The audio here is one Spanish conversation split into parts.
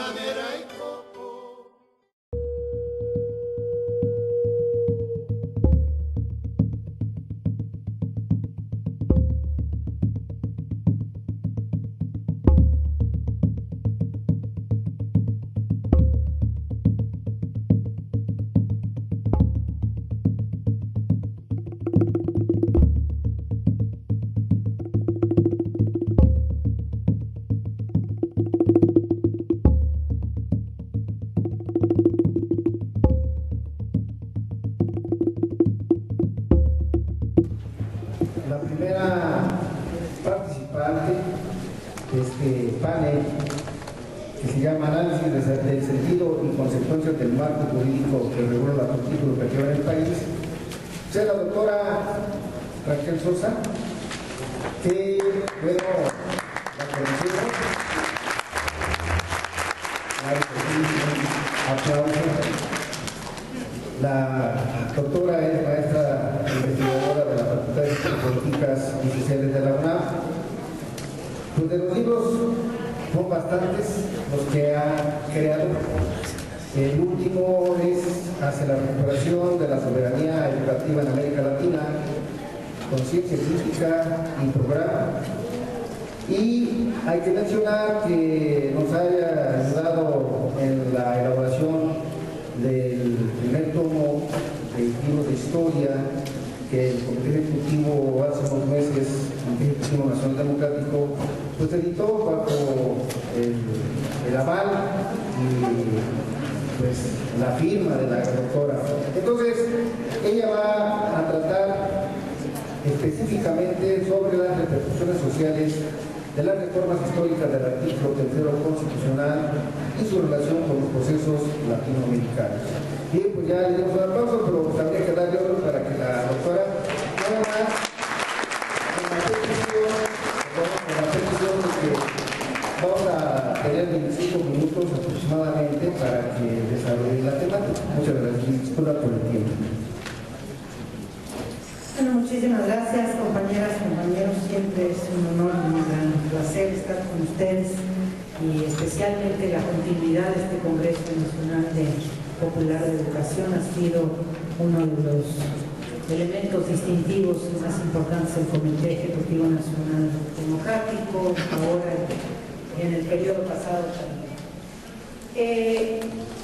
madera y coco. La primera participante de este panel, que se llama Análisis del sentido y consecuencias del marco jurídico que regula la política educativa en el país, es la doctora Raquel Sosa, que, bueno, la conocemos, la doctora es maestra investigadora de la Facultad de Ciencias Políticas y Sociales de la UNAM. Pues de los libros son bastantes los que ha creado. El último es Hacia la recuperación de la soberanía educativa en América Latina, Conciencia Crítica y Programa. Y hay que mencionar que nos haya ayudado en la elaboración del primer tomo del libro de historia que el Comité Ejecutivo hace unos meses, el Comité Ejecutivo Nacional Democrático, pues editó bajo el aval y pues la firma de la doctora. Entonces, ella va a tratar específicamente sobre las repercusiones sociales de las reformas históricas del artículo 3 constitucional y su relación con los procesos latinoamericanos. Bien, pues ya le dimos un aplauso, pero también hay que darle otro para que la doctora nada más con la petición de que vamos a tener 25 minutos aproximadamente para que desarrolle la temática. Muchas gracias, disculpa por el tiempo. Bueno, muchísimas gracias, compañeras, compañeros. Siempre es un honor y un gran placer estar con ustedes y especialmente la continuidad de este Congreso Nacional Popular de Educación ha sido uno de los elementos distintivos y más importantes del Comité Ejecutivo Nacional Democrático, ahora en el periodo pasado también.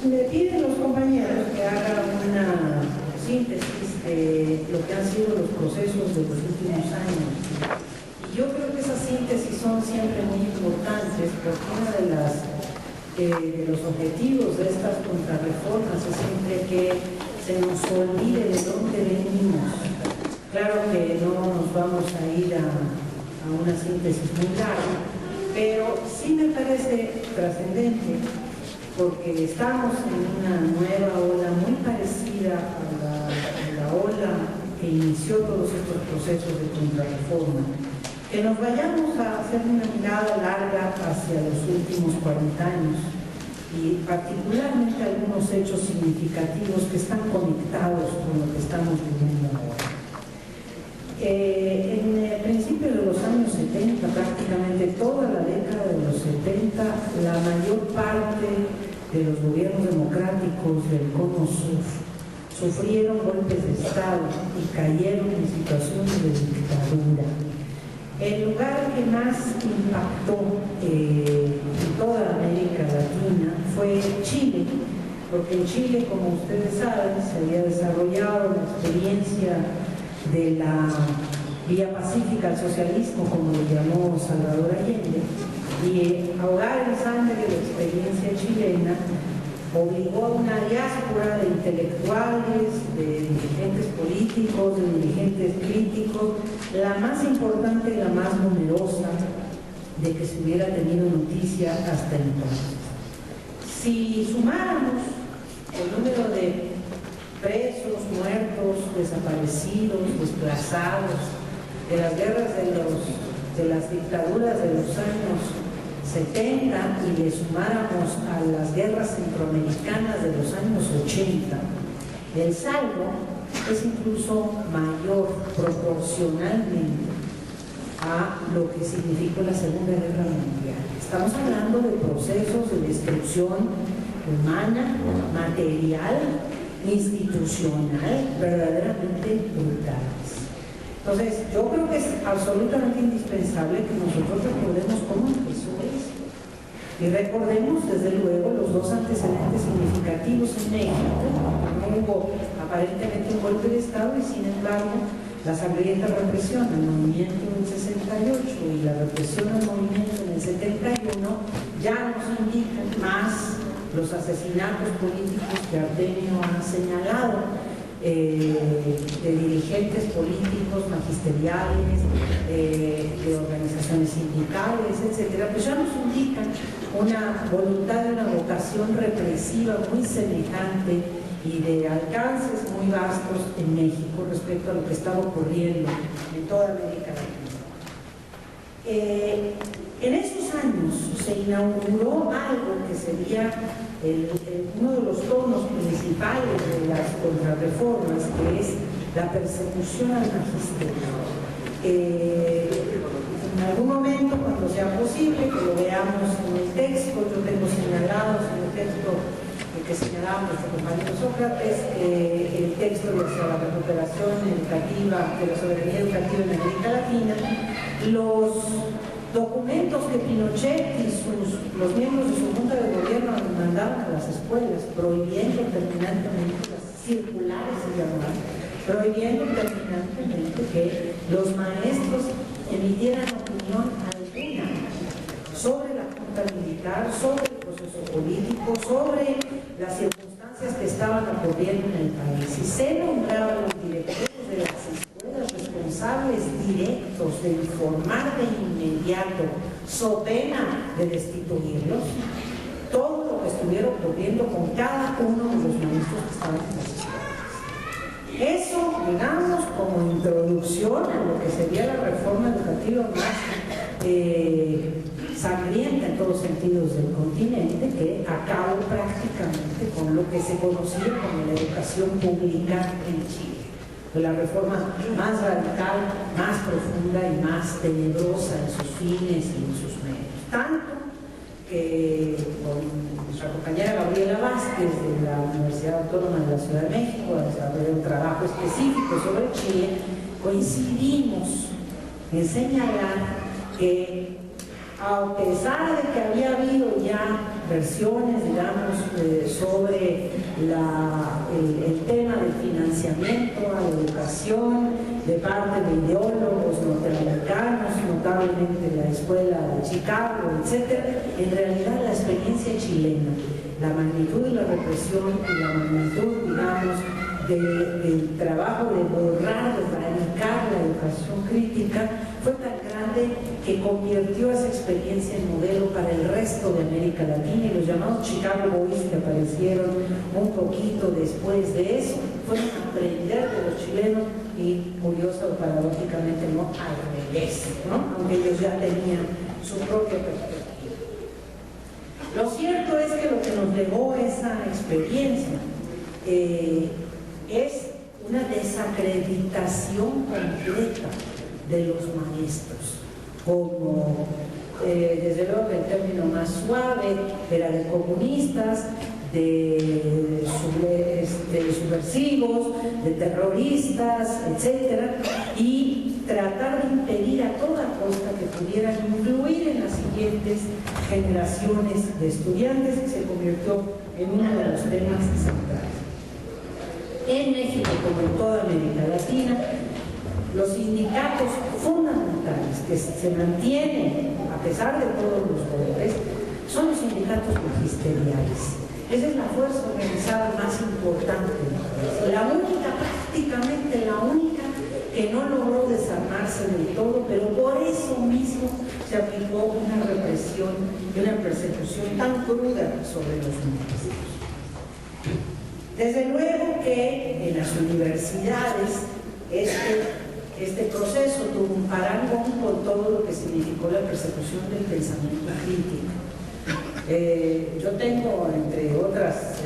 Me piden los compañeros que haga una síntesis de lo que han sido los procesos de los últimos años. Y yo creo que esas síntesis son siempre muy importantes porque uno de los objetivos de estas contrarreformas es siempre que se nos olvide de dónde venimos. Claro que no nos vamos a ir a una síntesis muy larga, pero sí me parece trascendente porque estamos en una nueva ola muy parecida a la ola que inició todos estos procesos de contrarreforma. Que nos vayamos a hacer una mirada larga hacia los últimos 40 años y particularmente algunos hechos significativos que están conectados con lo que estamos viviendo ahora. En el principio de los años 70, prácticamente toda la década de los 70, la mayor parte de los gobiernos democráticos del Cono Sur sufrieron golpes de Estado y cayeron en situaciones de dictadura. El lugar que más impactó en toda América Latina fue Chile, porque en Chile, como ustedes saben, se había desarrollado la experiencia de la vía pacífica al socialismo, como lo llamó Salvador Allende, y ahogar en sangre la experiencia chilena obligó a una diáspora de intelectuales, de dirigentes políticos, de dirigentes críticos, la más importante y la más numerosa de que se hubiera tenido noticia hasta entonces. Si sumáramos el número de presos, muertos, desaparecidos, desplazados, de las guerras de las dictaduras de los años 70 y le sumáramos a las guerras centroamericanas de los años 80, el saldo es incluso mayor proporcionalmente a lo que significó la Segunda Guerra Mundial. Estamos hablando de procesos de destrucción humana, material, institucional, verdaderamente brutales. Entonces, yo creo que es absolutamente indispensable que nosotros recordemos cómo empezó esto. Y recordemos, desde luego, los dos antecedentes significativos en México. No hubo aparentemente un golpe de Estado y, sin embargo, la sangrienta represión al movimiento del 68 y la represión al movimiento en el 71 ya nos indican más los asesinatos políticos que Artemio ha señalado, de dirigentes políticos, magisteriales, de organizaciones sindicales, etcétera, pues ya nos indican una voluntad y una vocación represiva muy semejante y de alcances muy vastos en México respecto a lo que estaba ocurriendo en toda América Latina. En esos años se inauguró algo que sería uno de los tonos principales de las contrarreformas, que es la persecución al magisterio. En algún momento, cuando sea posible, que lo veamos en el texto, yo tengo señalados en el texto que señalaba nuestro compañero Sócrates, el texto de la recuperación educativa, de la soberanía educativa en América Latina, los documentos que Pinochet y los miembros de su junta de gobierno mandaban a las escuelas, prohibiendo terminantemente las circulares, se llamaban, prohibiendo terminantemente que los maestros emitieran opinión alguna sobre la junta militar, sobre el proceso político, sobre las circunstancias que estaban ocurriendo en el país. Y se nombraban los directores de las escuelas responsables directos de informar de inmediato, so pena de destituirlos, todo lo que estuviera ocurriendo con cada uno de los maestros que estaban en las escuelas. Eso, digamos, como introducción a lo que sería la reforma educativa más sangrienta en todos sentidos del continente, que acabó prácticamente con lo que se conocía como la educación pública en Chile. La reforma más radical, más profunda y más tenebrosa en sus fines y en sus medios. Tanto que con nuestra compañera Gabriela Vázquez de la Universidad Autónoma de la Ciudad de México, a desarrollar un trabajo específico sobre Chile, coincidimos en señalar que, a pesar de que había habido ya versiones, digamos, sobre el tema del financiamiento a la educación de parte de ideólogos norteamericanos, notablemente la escuela de Chicago, etc., en realidad la experiencia chilena, la magnitud de la represión y la magnitud, digamos, del trabajo de borrar, de erradicar la educación crítica, fue tan grande que convirtió esa experiencia en modelo para el resto de América Latina, y los llamados Chicago Boys, que aparecieron un poquito después de eso, fueron a aprender de los chilenos, y curioso o paradójicamente no al revés, ¿no? Aunque ellos ya tenían su propia perspectiva. Lo cierto es que lo que nos legó esa experiencia es una desacreditación completa de los maestros, como desde luego el término más suave era de comunistas, de subversivos, de terroristas, etcétera, y tratar de impedir a toda costa que pudieran influir en las siguientes generaciones de estudiantes, que se convirtió en uno de los temas centrales. En México, como en toda América Latina, los sindicatos fundamentales que se mantienen a pesar de todos los golpes son los sindicatos magisteriales. Esa es la fuerza organizada más importante, la única, prácticamente la única, que no logró desarmarse del todo, pero por eso mismo se aplicó una represión y una persecución tan cruda sobre los maestros. Desde luego que en las universidades este proceso tuvo un parangón con todo lo que significó la persecución del pensamiento crítico. Yo tengo, entre otras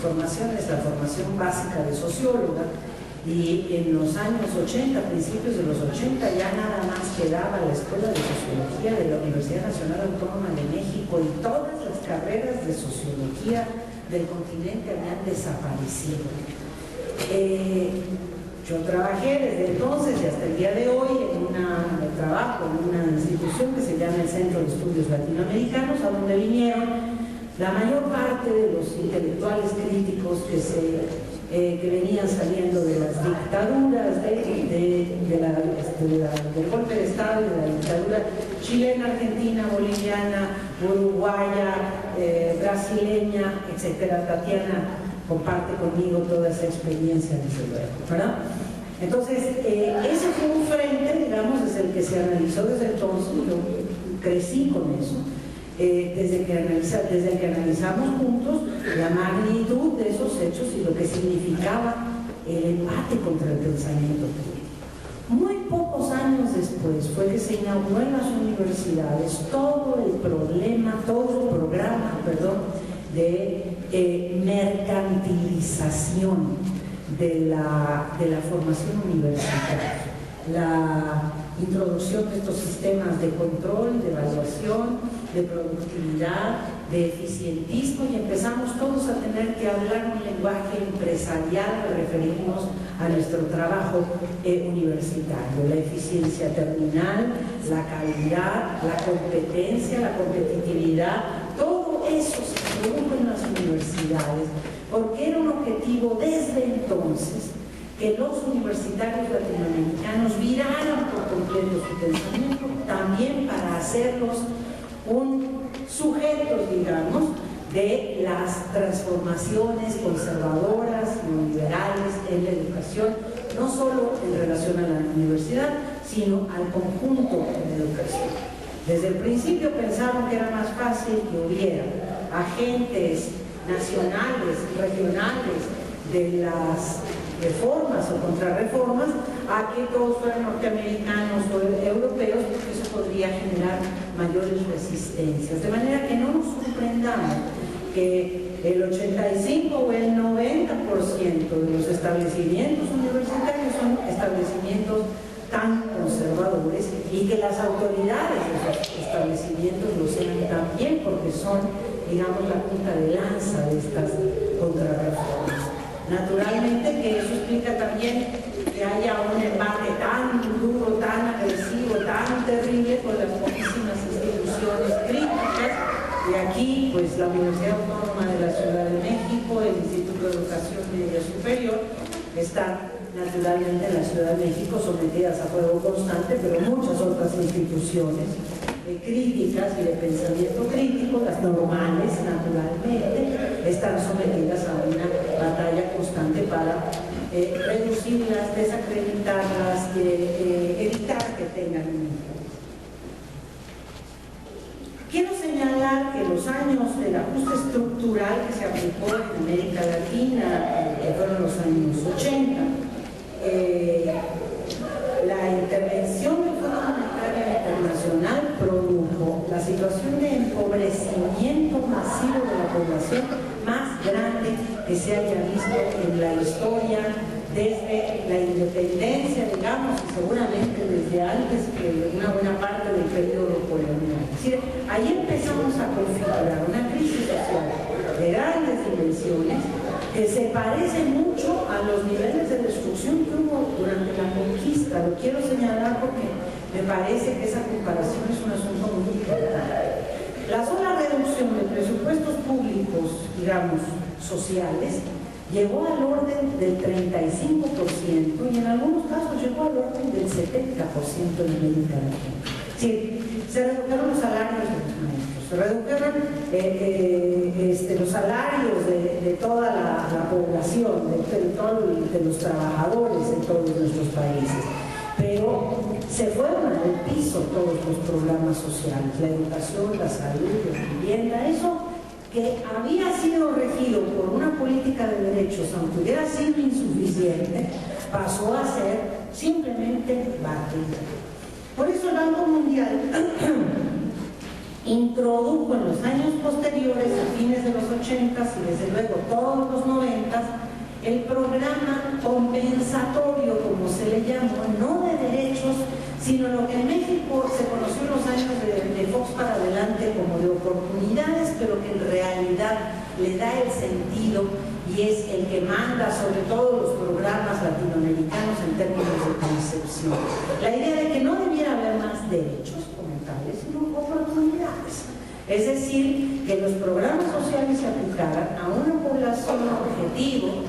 formaciones, la formación básica de socióloga, Y en los años 80, principios de los 80, ya nada más quedaba la Escuela de Sociología de la Universidad Nacional Autónoma de México y todas las carreras de sociología del continente habían desaparecido. Yo trabajé desde entonces y hasta el día de hoy trabajo en una institución que se llama el Centro de Estudios Latinoamericanos, a donde vinieron la mayor parte de los intelectuales críticos que venían saliendo de las dictaduras, del golpe de Estado y de la dictadura chilena, argentina, boliviana, uruguaya, brasileña, etcétera. Tatiana comparte conmigo toda esa experiencia, desde luego, ¿verdad? Entonces, ese fue un frente, digamos, desde el que se analizó desde entonces. Yo crecí con eso. Desde que analizamos juntos la magnitud de esos hechos y lo que significaba el embate contra el pensamiento público. Muy pocos años después fue que se inauguró en las universidades todo el programa de mercantilización de la formación universitaria. La introducción de estos sistemas de control, de evaluación, de productividad, de eficientismo, y empezamos todos a tener que hablar un lenguaje empresarial para referirnos a nuestro trabajo universitario. La eficiencia terminal, la calidad, la competencia, la competitividad, todo eso se produjo en las universidades porque era un objetivo desde entonces que los universitarios latinoamericanos viraran por completo su pensamiento, también para hacerlos sujetos, digamos, de las transformaciones conservadoras, neoliberales en la educación, no solo en relación a la universidad, sino al conjunto de la educación. Desde el principio pensaron que era más fácil que hubiera agentes nacionales, regionales, de las reformas o contrarreformas, a que todos fueran norteamericanos o europeos, porque eso podría generar mayores resistencias. De manera que no nos sorprendamos que el 85 o el 90% de los establecimientos universitarios son establecimientos tan conservadores y que las autoridades de esos establecimientos lo sean también, porque son, digamos, la punta de lanza de estas contrarreformas. Naturalmente que eso explica también que haya un embate tan duro, tan agresivo, tan terrible con las poquísimas instituciones críticas. Y aquí, pues, la Universidad Autónoma de la Ciudad de México, el Instituto de Educación Media Superior, están naturalmente en la Ciudad de México sometidas a fuego constante, pero muchas otras instituciones críticas y de pensamiento crítico, las normales, naturalmente, están sometidas a una batalla constante para reducirlas, desacreditarlas, evitar que tengan un impulso. Quiero señalar que los años del ajuste estructural que se aplicó en América Latina, que fueron los años 80, la intervención del Fondo Monetario Internacional produjo la situación de empobrecimiento masivo de la población más grande que se haya visto en la historia desde la independencia, digamos, y seguramente desde antes que una buena parte del periodo colonial. Es decir, ahí empezamos a configurar una crisis social de grandes dimensiones que se parece mucho a los niveles de destrucción que hubo durante la conquista. Lo quiero señalar porque me parece que esa comparación es un asunto muy importante. La sola reducción de presupuestos públicos, digamos, sociales, llegó al orden del 35% y en algunos casos llegó al orden del 70% en América Latina. Sí, se redujeron los salarios de los maestros, se redujeron los salarios de toda la población, de los trabajadores en todos nuestros países, pero se fueron al piso todos los programas sociales, la educación, la salud, la vivienda, eso que había sido regido por una política de derechos, aunque hubiera sido insuficiente, pasó a ser simplemente batido. Por eso el Banco Mundial introdujo en los años posteriores, a fines de los 80s y desde luego todos los 90s, el programa compensatorio, como se le llamó, no de derechos, sino lo que en México se conoció en los años de Fox para adelante como de oportunidades, pero que en realidad le da el sentido y es el que manda sobre todos los programas latinoamericanos en términos de concepción. La idea de que no debiera haber más derechos como tales, sino oportunidades. Es decir, que los programas sociales se aplicaran a una población objetivo,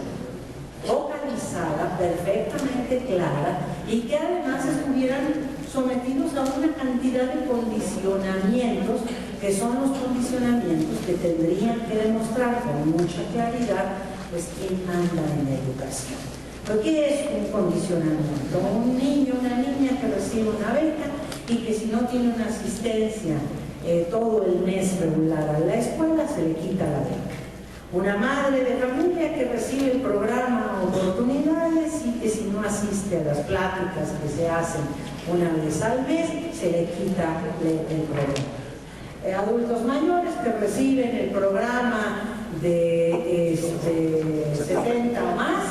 localizada, perfectamente clara, y que además estuvieran sometidos a una cantidad de condicionamientos, que son los condicionamientos que tendrían que demostrar con mucha claridad pues quién anda en la educación. ¿Pero qué es un condicionamiento? Un niño, una niña que recibe una beca y que si no tiene una asistencia todo el mes regular a la escuela, se le quita la beca. Una madre de familia que recibe el programa Oportunidades y que si no asiste a las pláticas que se hacen una vez al mes, se le quita el programa. Adultos mayores que reciben el programa de 70 o más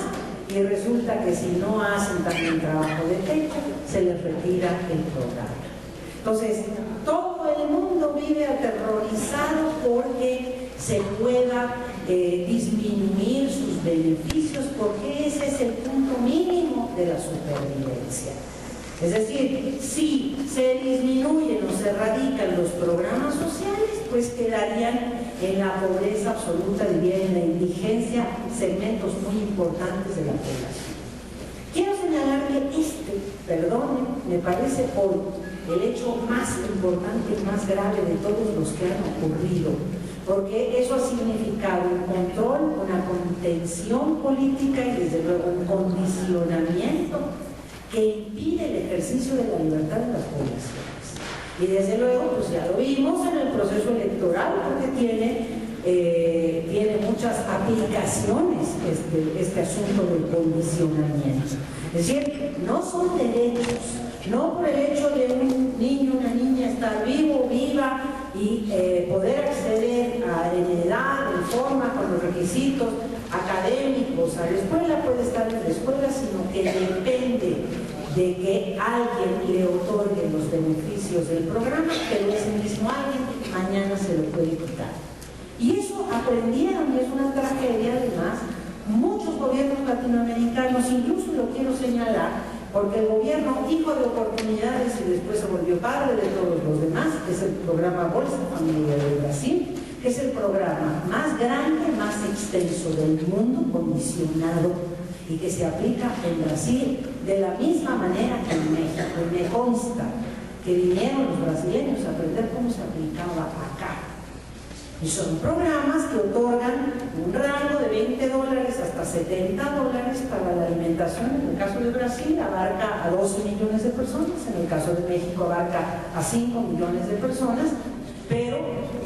y resulta que si no hacen también trabajo de techo, se les retira el programa. Entonces, todo el mundo vive aterrorizado porque se pueda disminuir sus beneficios, porque ese es el punto mínimo de la supervivencia. Es decir, si se disminuyen o se erradican los programas sociales, pues quedarían en la pobreza absoluta, diría en la indigencia, segmentos muy importantes de la población. Quiero señalar que me parece hoy el hecho más importante y más grave de todos los que han ocurrido, porque eso ha significado un control, una contención política y desde luego un condicionamiento que impide el ejercicio de la libertad de las poblaciones. Y desde luego, pues ya lo vimos en el proceso electoral, porque tiene muchas aplicaciones este asunto del condicionamiento. Es decir, no son derechos, no por el hecho de un niño, una niña estar vivo, viva y poder acceder en edad, en forma, con los requisitos académicos a la escuela, puede estar en la escuela, sino que depende de que alguien le otorgue los beneficios del programa, pero ese mismo alguien mañana se lo puede quitar. Y eso aprendieron, y es una tragedia además, muchos gobiernos latinoamericanos, incluso lo quiero señalar, porque el gobierno hijo de oportunidades y después se volvió padre de todos los demás, que es el programa Bolsa Familia de Brasil, que es el programa más grande, más extenso del mundo, condicionado, y que se aplica en Brasil de la misma manera que en México. Y me consta que vinieron los brasileños a aprender cómo se aplicaba acá. Y son programas que otorgan un rango de $20 hasta $70 para la alimentación. En el caso de Brasil abarca a 12 millones de personas, en el caso de México abarca a 5 millones de personas, pero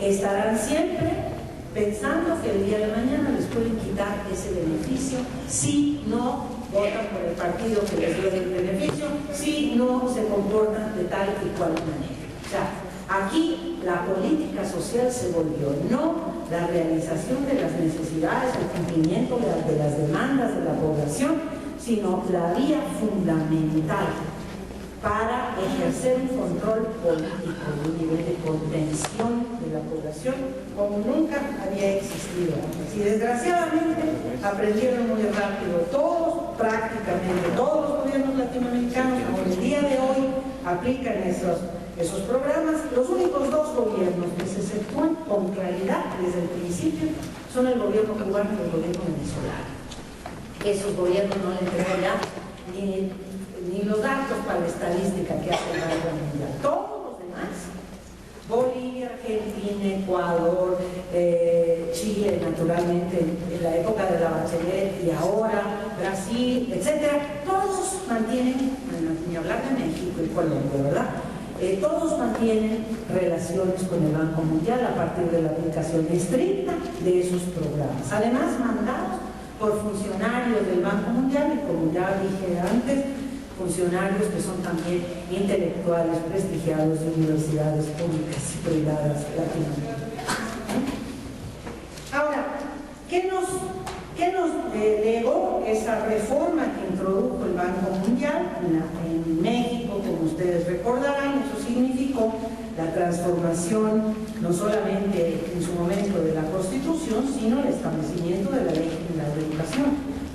estarán siempre pensando que el día de mañana les pueden quitar ese beneficio si no votan por el partido que les dio el beneficio, si no se comportan de tal y cual manera. O sea, aquí la política social se volvió no la realización de las necesidades, el cumplimiento de las demandas de la población, sino la vía fundamental para ejercer un control político, un nivel de contención de la población como nunca había existido antes. Y desgraciadamente aprendieron muy rápido todos, prácticamente todos los gobiernos latinoamericanos, como el día de hoy aplican esos programas. Los únicos dos gobiernos que se efectúan con claridad desde el principio son el gobierno cubano y el gobierno venezolano. Esos gobiernos no le entregan ya ni los datos para la estadística que hace el Banco Mundial. Todos los demás, Bolivia, Argentina, Ecuador, Chile, naturalmente, en la época de la Bachelet y ahora, Brasil, etcétera, todos mantienen, ni hablar de México y Colombia, ¿verdad? Todos mantienen relaciones con el Banco Mundial a partir de la aplicación estricta de esos programas. Además, mandados por funcionarios del Banco Mundial y, como ya dije antes, funcionarios que son también intelectuales prestigiados de universidades públicas y privadas latinoamericanas. Ahora, ¿qué nos ¿Qué nos legó esa reforma que introdujo el Banco Mundial en México? Como ustedes recordarán, eso significó la transformación no solamente en su momento de la Constitución, sino el establecimiento de la Ley General de Educación.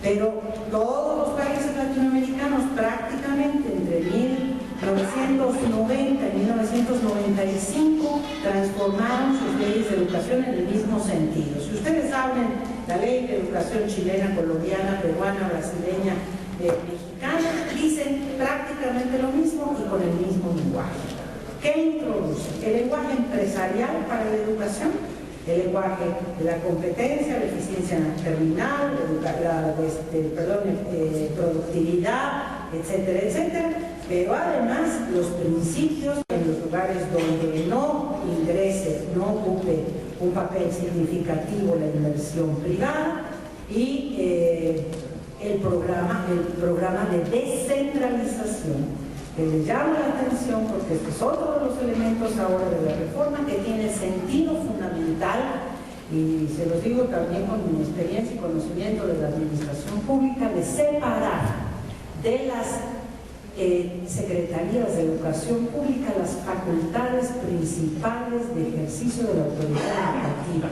Pero todos los países latinoamericanos prácticamente entre 1990 y 1995 transformaron sus leyes de educación en el mismo sentido. Si ustedes abren la ley de educación chilena, colombiana, peruana, brasileña, mexicana, dicen prácticamente lo mismo y con el mismo lenguaje. ¿Qué introduce? El lenguaje empresarial para la educación, el lenguaje de la competencia, la eficiencia terminal, la productividad, etcétera, etcétera, pero además los principios en los lugares donde no ingrese, no ocupe un papel significativo la inversión privada y el programa de descentralización, que les llama la atención porque este es otro de los elementos ahora de la reforma que tiene sentido fundamental, y se los digo también con mi experiencia y conocimiento de la administración pública, de separar de las secretarías de educación pública las facultades principales de ejercicio de la autoridad educativa.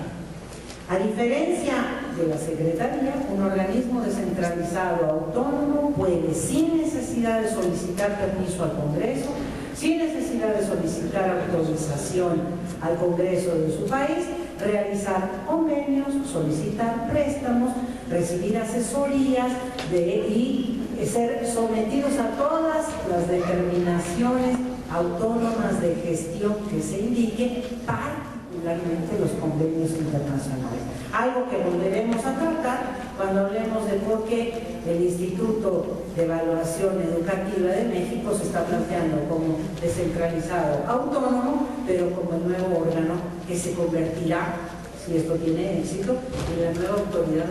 A diferencia de la Secretaría, un organismo descentralizado autónomo puede, sin necesidad de solicitar permiso al Congreso, sin necesidad de solicitar autorización al Congreso de su país, realizar convenios, solicitar préstamos, recibir asesorías y ser sometidos a todas las determinaciones autónomas de gestión que se indique, particularmente los convenios internacionales. Algo que volveremos a tratar cuando hablemos de por qué el Instituto de Evaluación Educativa de México se está planteando como descentralizado autónomo, pero como el nuevo órgano que se convertirá, si esto tiene éxito, en la nueva autoridad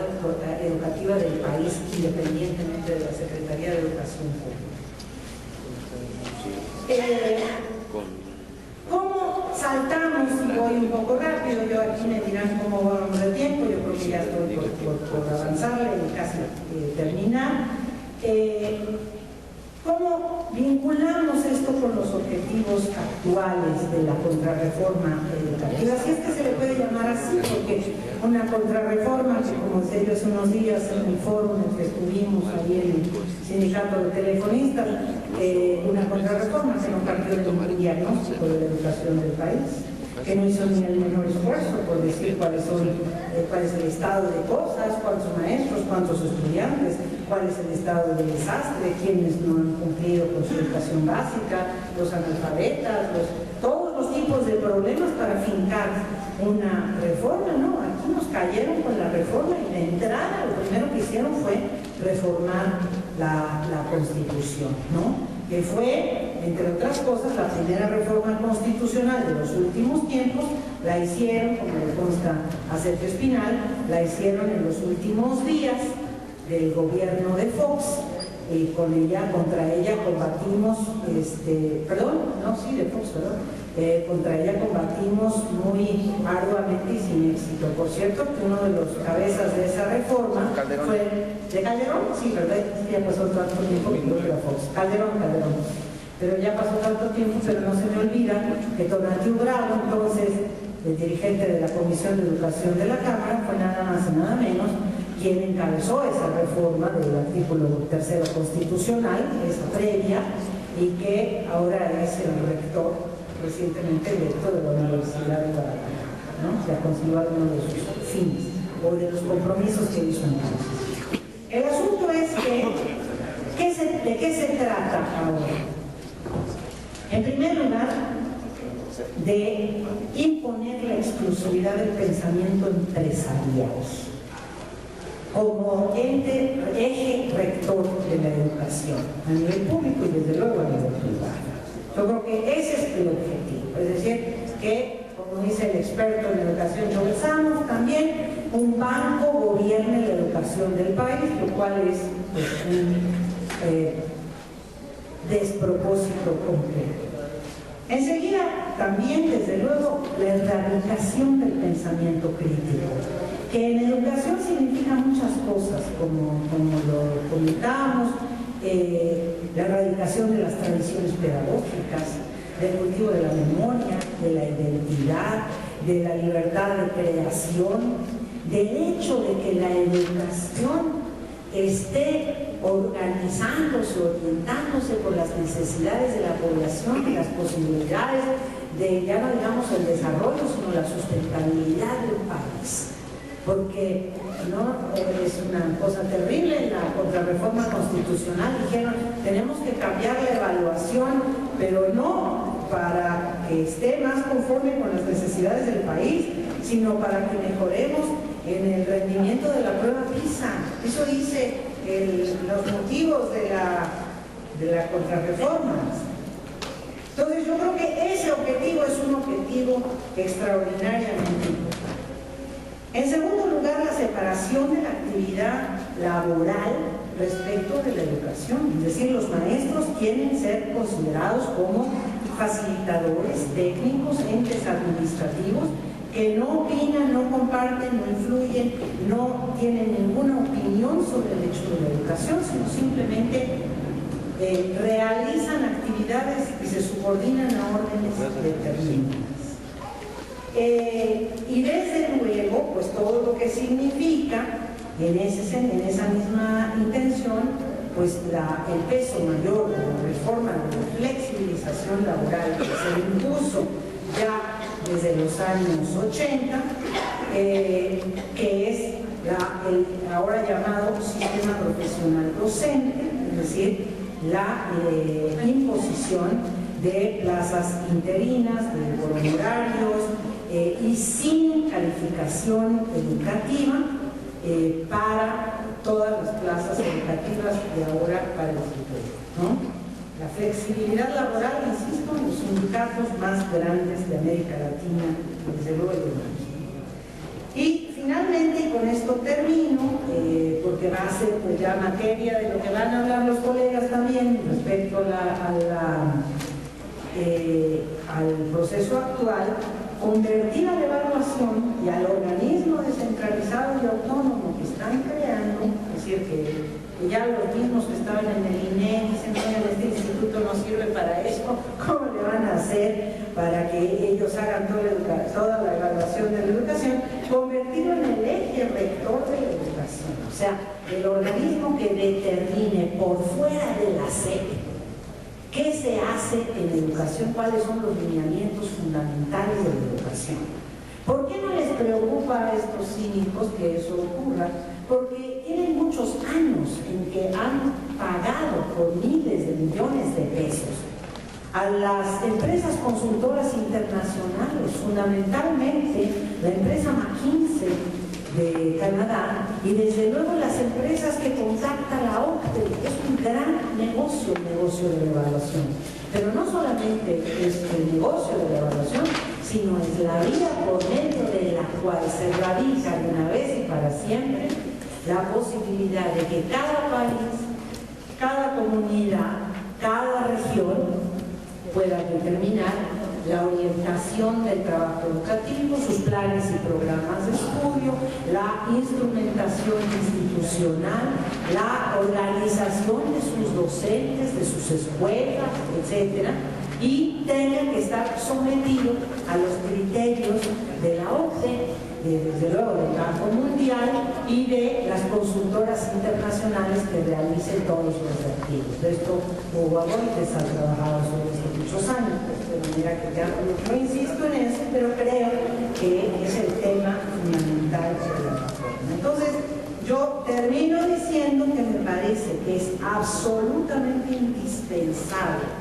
educativa del país, independientemente de la Secretaría de Educación Pública. ¿Cómo saltamos? Voy un poco rápido, yo aquí me dirán cómo vamos de tiempo, yo creo que ya estoy por avanzarle y casi terminar. ¿Cómo vinculamos esto con los objetivos actuales de la contrarreforma educativa? Si es que se le puede llamar así, porque una contrarreforma que, como decía yo hace unos días en el foro en el que estuvimos ahí en el sindicato de telefonistas, una contrarreforma que no partió de un diagnóstico de la educación del país, que no hizo ni el menor esfuerzo por decir cuál es el estado de cosas, cuántos maestros, cuántos estudiantes, cuál es el estado de desastre, quiénes no han cumplido con su educación básica, los analfabetas, todos los tipos de problemas para fincar una reforma, ¿no? Aquí nos cayeron con la reforma y de entrada lo primero que hicieron fue reformar la Constitución, ¿no? Que fue, entre otras cosas, la primera reforma constitucional de los últimos tiempos. La hicieron, como le consta a Sergio Espinal, la hicieron en los últimos días del gobierno de Fox, y contra ella combatimos, contra ella combatimos muy arduamente y sin éxito. Por cierto, que uno de los cabezas de esa reforma fue de Calderón, sí, ¿verdad? Ya pasó tanto tiempo que creo que era Fox. Calderón. Pero ya pasó tanto tiempo, pero no se me olvida que Tonatiuh Bravo, entonces el dirigente de la Comisión de Educación de la Cámara, fue nada más y nada menos quien encabezó esa reforma del artículo 3 constitucional, esa previa, y que ahora es el rector, recientemente electo de la Universidad de Guadalajara, ¿no? Que ha conseguido uno de sus fines o de los compromisos que hizo entonces. El asunto es que, ¿de qué se trata ahora? En primer lugar, de imponer la exclusividad del pensamiento empresarial como eje rector de la educación a nivel público y desde luego a nivel privado. Yo creo que ese es el objetivo, es decir, que, como dice el experto en educación Joel Samos, también un banco gobierne la educación del país, lo cual es pues, un despropósito completo. Enseguida, también, desde luego, la erradicación del pensamiento crítico, que en educación significa muchas cosas. como lo comentábamos, la erradicación de las tradiciones pedagógicas, del cultivo de la memoria, de la identidad, de la libertad de creación, del hecho de que la educación esté organizándose, orientándose por las necesidades de la población y las posibilidades de, ya no digamos el desarrollo, sino la sustentabilidad del país. Porque no es una cosa terrible, en la contrarreforma constitucional dijeron tenemos que cambiar la evaluación, pero no para que esté más conforme con las necesidades del país, sino para que mejoremos en el rendimiento de la prueba PISA. Eso dice los motivos de la contrarreforma. Entonces yo creo que ese objetivo es un objetivo extraordinariamente importante. En segundo lugar, la separación de la actividad laboral respecto de la educación. Es decir, los maestros quieren ser considerados como facilitadores técnicos, entes administrativos, que no opinan, no comparten, no influyen, no tienen ninguna opinión sobre el hecho de la educación, sino simplemente realizan actividades y se subordinan a órdenes determinadas. Y desde luego, pues todo lo que significa en esa misma intención, pues el peso mayor de la reforma de la flexibilización laboral que se impuso ya desde los años 80, que es el ahora llamado sistema profesional docente, es decir, la imposición de plazas interinas, de horarios y sin calificación educativa para todas las plazas educativas de ahora para el futuro, ¿no? La flexibilidad laboral, insisto, en los sindicatos más grandes de América Latina, desde luego de México. Y finalmente, y con esto termino, porque va a ser pues ya materia de lo que van a hablar los colegas también respecto al proceso actual, convertir a la evaluación y al organismo descentralizado y autónomo que están creando, es decir, que ya los mismos que estaban en el INE dicen, bueno, este instituto no sirve para eso, ¿cómo le van a hacer para que ellos hagan toda la evaluación de la educación? Convertirlo en el eje rector de la educación, o sea, el organismo que determine por fuera de la SEP qué se hace en la educación, cuáles son los lineamientos fundamentales de la educación. ¿Por qué no les preocupa a estos cínicos que eso ocurra? Porque tienen muchos años en que han pagado por miles de millones de pesos a las empresas consultoras internacionales, fundamentalmente la empresa McKinsey de Canadá y desde luego las empresas que contacta la OCDE. Es un gran negocio, el negocio de la evaluación. Pero no solamente es el negocio de la evaluación, sino es la vía por medio de la cual se radica de una vez y para siempre la posibilidad de que cada país, cada comunidad, cada región pueda determinar la orientación del trabajo educativo, sus planes y programas de estudio, la instrumentación institucional, la organización de sus docentes, de sus escuelas, etc. Y tenga que estar sometido a los criterios de la OCDE, desde luego del Banco Mundial y de las consultoras internacionales que realicen todos los activos. De esto Hugo Aboites ha trabajado sobre esto muchos años, de manera que ya no insisto en eso, pero creo que es el tema fundamental de la reforma. Entonces, yo termino diciendo que me parece que es absolutamente indispensable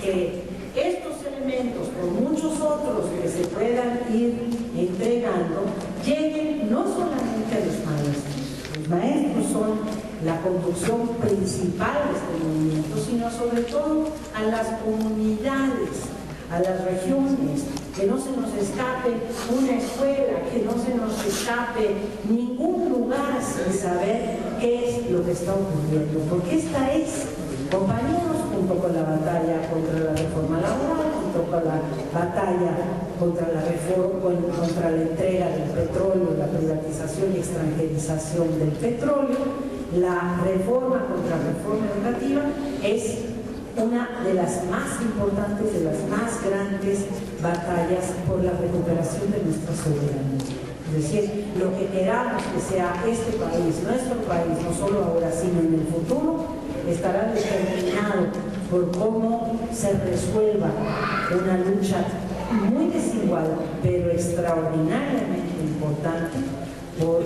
que estos elementos, por muchos otros que se puedan ir entregando, lleguen no solamente a los maestros. Los maestros son la conducción principal de este movimiento, sino sobre todo a las comunidades, a las regiones, que no se nos escape una escuela, que no se nos escape ningún lugar sin saber qué es lo que está ocurriendo, porque esta es, compañeros, junto con la batalla contra la reforma laboral, junto con la batalla contra la reforma, contra la entrega del petróleo, la privatización y extranjerización del petróleo. La reforma contra la reforma educativa es una de las más importantes, de las más grandes batallas por la recuperación de nuestra soberanía. Es decir, lo que queramos que sea este país, nuestro país, no solo ahora, sino en el futuro, estará determinado por cómo se resuelva una lucha muy desigual, pero extraordinariamente importante por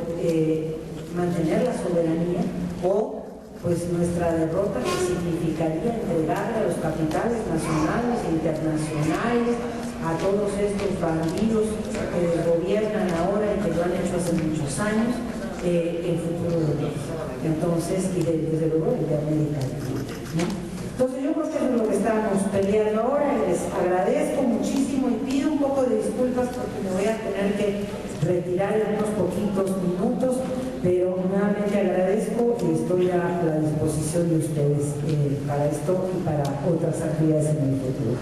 mantener la soberanía o pues nuestra derrota, que significaría entregarle a los capitales nacionales e internacionales, a todos estos bandidos que gobiernan ahora y que lo han hecho hace muchos años, el futuro de México. Entonces, y desde luego el de América Latina, ¿no? Entonces yo creo que eso es lo que estamos peleando ahora, y les agradezco muchísimo y pido un poco de disculpas porque me voy a tener que retirar en unos poquitos minutos, pero nuevamente agradezco y estoy a la disposición de ustedes para esto y para otras actividades en el futuro.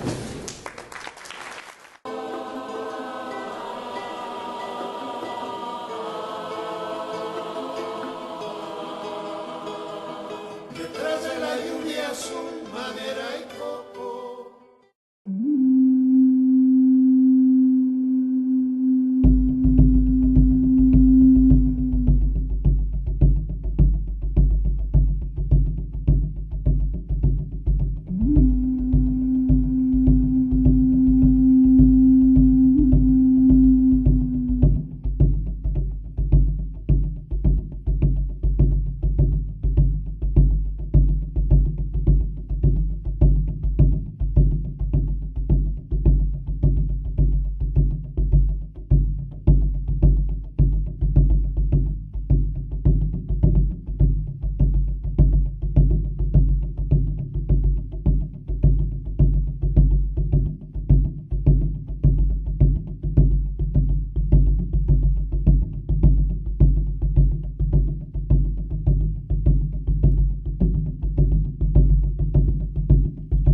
Detrás de la lluvia azul, madera y coco.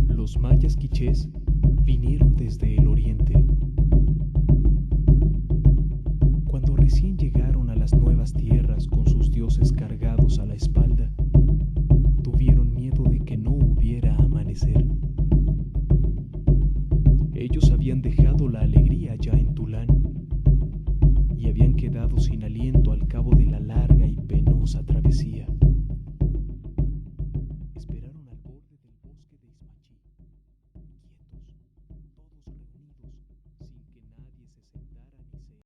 Los mayas quichés vinieron desde el oriente. Cuando recién llegaron a las nuevas tierras con sus dioses cargados a la espalda, tuvieron miedo de que no hubiera amanecer. Ellos habían dejado la alegría ya en Tulán y habían quedado sin aliento al cabo de la larga y penosa travesía.